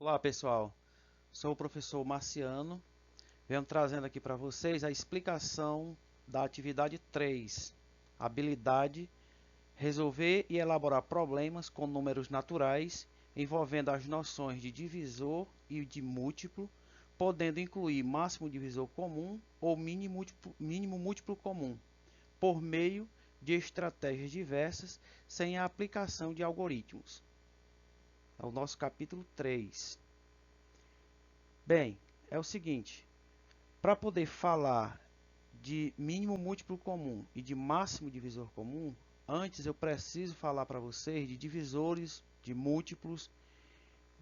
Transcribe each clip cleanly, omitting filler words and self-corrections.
Olá pessoal, sou o professor Marciano, venho trazendo aqui para vocês a explicação da atividade 3, habilidade, resolver e elaborar problemas com números naturais, envolvendo as noções de divisor e de múltiplo, podendo incluir máximo divisor comum ou mínimo múltiplo comum, por meio de estratégias diversas, sem a aplicação de algoritmos. É o nosso capítulo 3. Bem, é o seguinte, para poder falar de mínimo múltiplo comum e de máximo divisor comum, antes eu preciso falar para vocês de divisores, de múltiplos,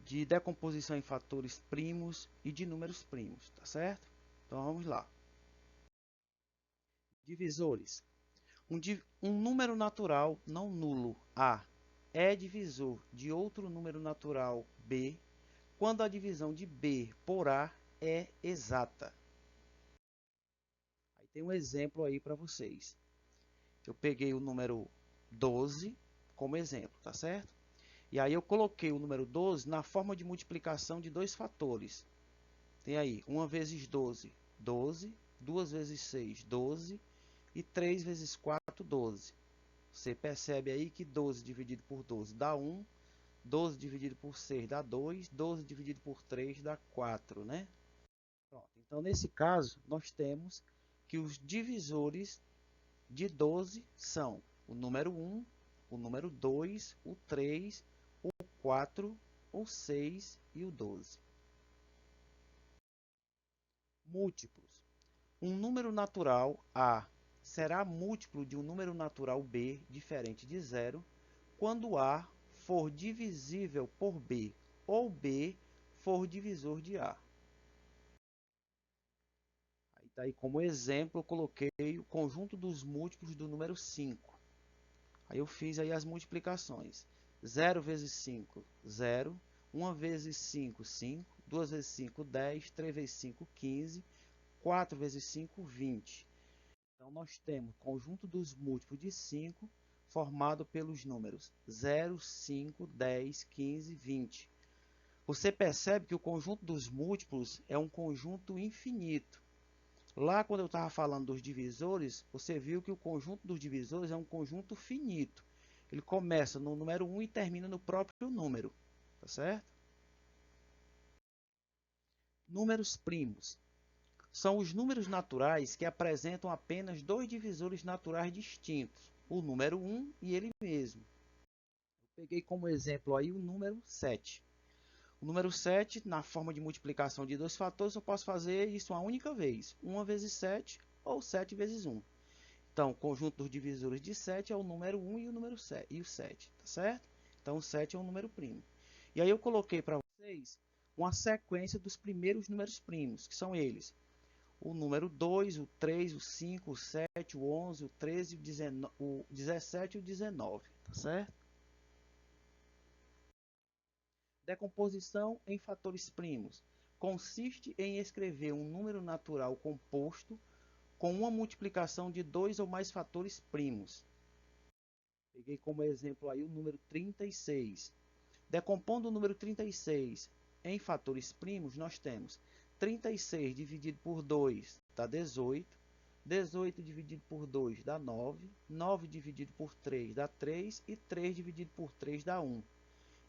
de decomposição em fatores primos e de números primos, tá certo? Então vamos lá. Divisores. Um número natural não nulo, A, é divisor de outro número natural, B, quando a divisão de B por A é exata. Aí tem um exemplo aí para vocês. Eu peguei o número 12 como exemplo, tá certo? E aí eu coloquei o número 12 na forma de multiplicação de dois fatores. Tem aí 1 vezes 12, 12, 2 vezes 6, 12 e 3 vezes 4, 12. Você percebe aí que 12 dividido por 12 dá 1, 12 dividido por 6 dá 2, 12 dividido por 3 dá 4, né? Pronto. Então, nesse caso, nós temos que os divisores de 12 são o número 1, o número 2, o 3, o 4, o 6 e o 12. Múltiplos. Um número natural A será múltiplo de um número natural B diferente de zero quando A for divisível por B ou B for divisor de A. Aí tá aí como exemplo, eu coloquei o conjunto dos múltiplos do número 5. Aí eu fiz aí as multiplicações. 0 vezes 5, 0. 1 vezes 5, 5. 2 vezes 5, 10. 3 vezes 5, 15. 4 vezes 5, 20. Então, nós temos o conjunto dos múltiplos de 5 formado pelos números 0, 5, 10, 15, 20. Você percebe que o conjunto dos múltiplos é um conjunto infinito. Lá, quando eu estava falando dos divisores, você viu que o conjunto dos divisores é um conjunto finito. Ele começa no número 1 e termina no próprio número. Tá certo? Números primos. São os números naturais que apresentam apenas dois divisores naturais distintos, o número 1 e ele mesmo. Eu peguei como exemplo aí o número 7. O número 7, na forma de multiplicação de dois fatores, eu posso fazer isso uma única vez. 1 vezes 7 ou 7 vezes 1. Então, o conjunto dos divisores de 7 é o número 1 e o número 7, e o 7, tá certo? Então, o 7 é um número primo. E aí eu coloquei para vocês uma sequência dos primeiros números primos, que são eles: o número 2, o 3, o 5, o 7, o 11, o 13, o 17 e o 19, tá certo? Decomposição em fatores primos. Consiste em escrever um número natural composto com uma multiplicação de dois ou mais fatores primos. Peguei como exemplo aí o número 36. Decompondo o número 36 em fatores primos, nós temos 36 dividido por 2 dá 18. 18 dividido por 2 dá 9. 9 dividido por 3 dá 3. E 3 dividido por 3 dá 1.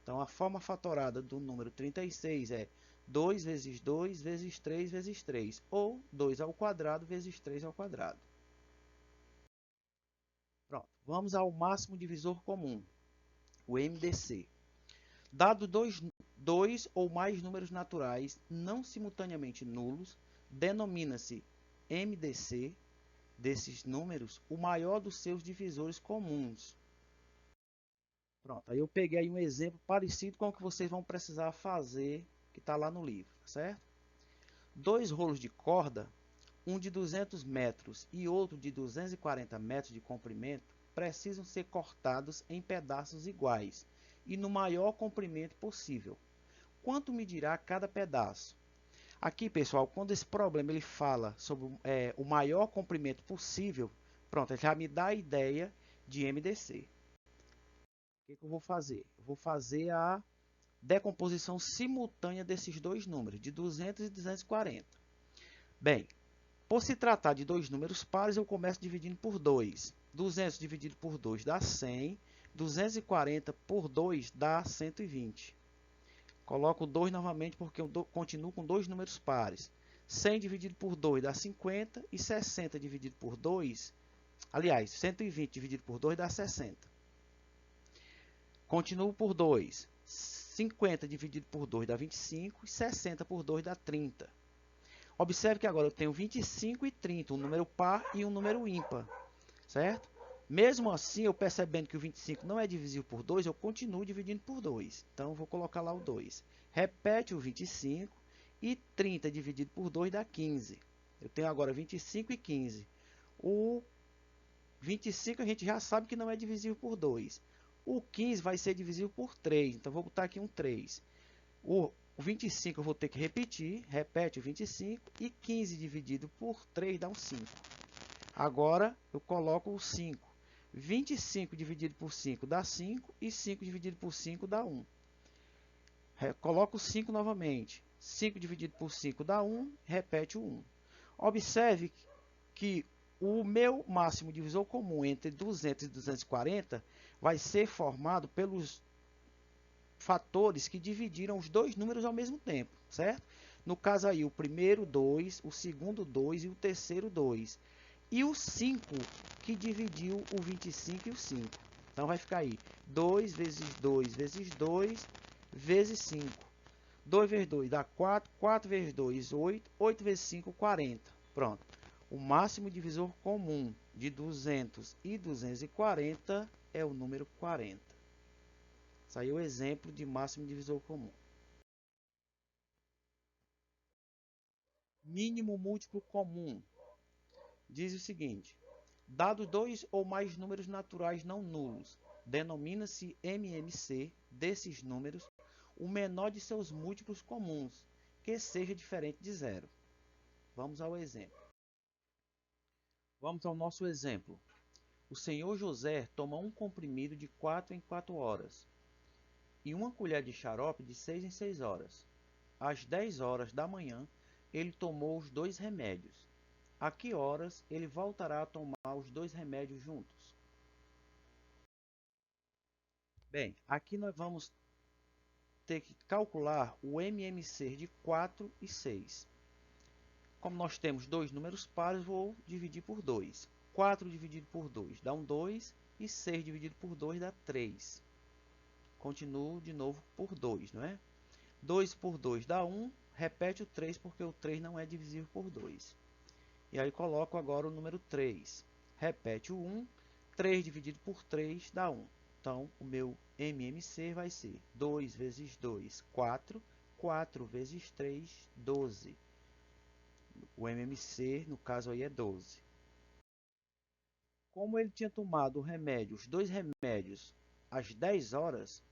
Então, a forma fatorada do número 36 é 2 vezes 2 vezes 3 vezes 3. Ou 2 ao quadrado vezes 3 ao quadrado. Pronto. Vamos ao máximo divisor comum, o MDC. Dado dois ou mais números naturais não simultaneamente nulos, denomina-se MDC desses números o maior dos seus divisores comuns. Pronto, aí eu peguei aí um exemplo parecido com o que vocês vão precisar fazer, que está lá no livro, certo? Dois rolos de corda, um de 200 metros e outro de 240 metros de comprimento, precisam ser cortados em pedaços iguais e no maior comprimento possível. Quanto medirá cada pedaço? Aqui, pessoal, quando esse problema ele fala sobre o maior comprimento possível, pronto, ele já me dá a ideia de MDC. O que eu vou fazer? Eu vou fazer a decomposição simultânea desses dois números, de 200 e 240. Bem, por se tratar de dois números pares, eu começo dividindo por 2. 200 dividido por 2 dá 100. 240 por 2 dá 120. Coloco 2 novamente porque eu continuo com dois números pares. 100 dividido por 2 dá 50 e 60 dividido por 2, aliás, 120 dividido por 2 dá 60. Continuo por 2. 50 dividido por 2 dá 25 e 60 por 2 dá 30. Observe que agora eu tenho 25 e 30, um número par e um número ímpar, certo? Mesmo assim, eu percebendo que o 25 não é divisível por 2, eu continuo dividindo por 2. Então, eu vou colocar lá o 2. Repete o 25 e 30 dividido por 2 dá 15. Eu tenho agora 25 e 15. O 25 a gente já sabe que não é divisível por 2. O 15 vai ser divisível por 3. Então, vou botar aqui um 3. O 25 eu vou ter que repetir. Repete o 25 e 15 dividido por 3 dá um 5. Agora, eu coloco o 5. 25 dividido por 5 dá 5 e 5 dividido por 5 dá 1. Coloco o 5 novamente. 5 dividido por 5 dá 1, repete o 1. Observe que o meu máximo divisor comum entre 200 e 240 vai ser formado pelos fatores que dividiram os dois números ao mesmo tempo, certo? No caso aí, o primeiro 2, o segundo 2 e o terceiro 2. E o 5 que dividiu o 25 e o 5. Então vai ficar aí 2 vezes 2 vezes 2 vezes 5. 2 vezes 2 dá 4, 4 vezes 2, 8, 8 vezes 5, 40. Pronto. O máximo divisor comum de 200 e 240 é o número 40. Isso aí é o exemplo de máximo divisor comum. Mínimo múltiplo comum. Diz o seguinte: dados dois ou mais números naturais não nulos, denomina-se MMC desses números o menor de seus múltiplos comuns, que seja diferente de zero. Vamos ao exemplo. Vamos ao nosso exemplo. O senhor José toma um comprimido de 4 em 4 horas e uma colher de xarope de 6 em 6 horas. Às 10 horas da manhã, ele tomou os dois remédios. A que horas ele voltará a tomar os dois remédios juntos? Bem, aqui nós vamos ter que calcular o MMC de 4 e 6. Como nós temos dois números pares, vou dividir por 2. 4 dividido por 2 dá um 2 e 6 dividido por 2 dá 3. Continuo de novo por 2, não é? 2 por 2 dá 1, repete o 3 porque o 3 não é divisível por 2. E aí coloco agora o número 3. Repete o 1, 3 dividido por 3 dá 1. Então, o meu MMC vai ser 2 vezes 2, 4. 4 vezes 3, 12. O MMC, no caso aí, é 12. Como ele tinha tomado o remédio, os dois remédios, às 10 horas,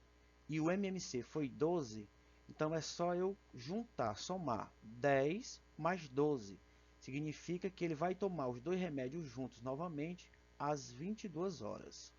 e o MMC foi 12, então é só eu juntar, somar 10 mais 12. Significa que ele vai tomar os dois remédios juntos novamente às 22 horas.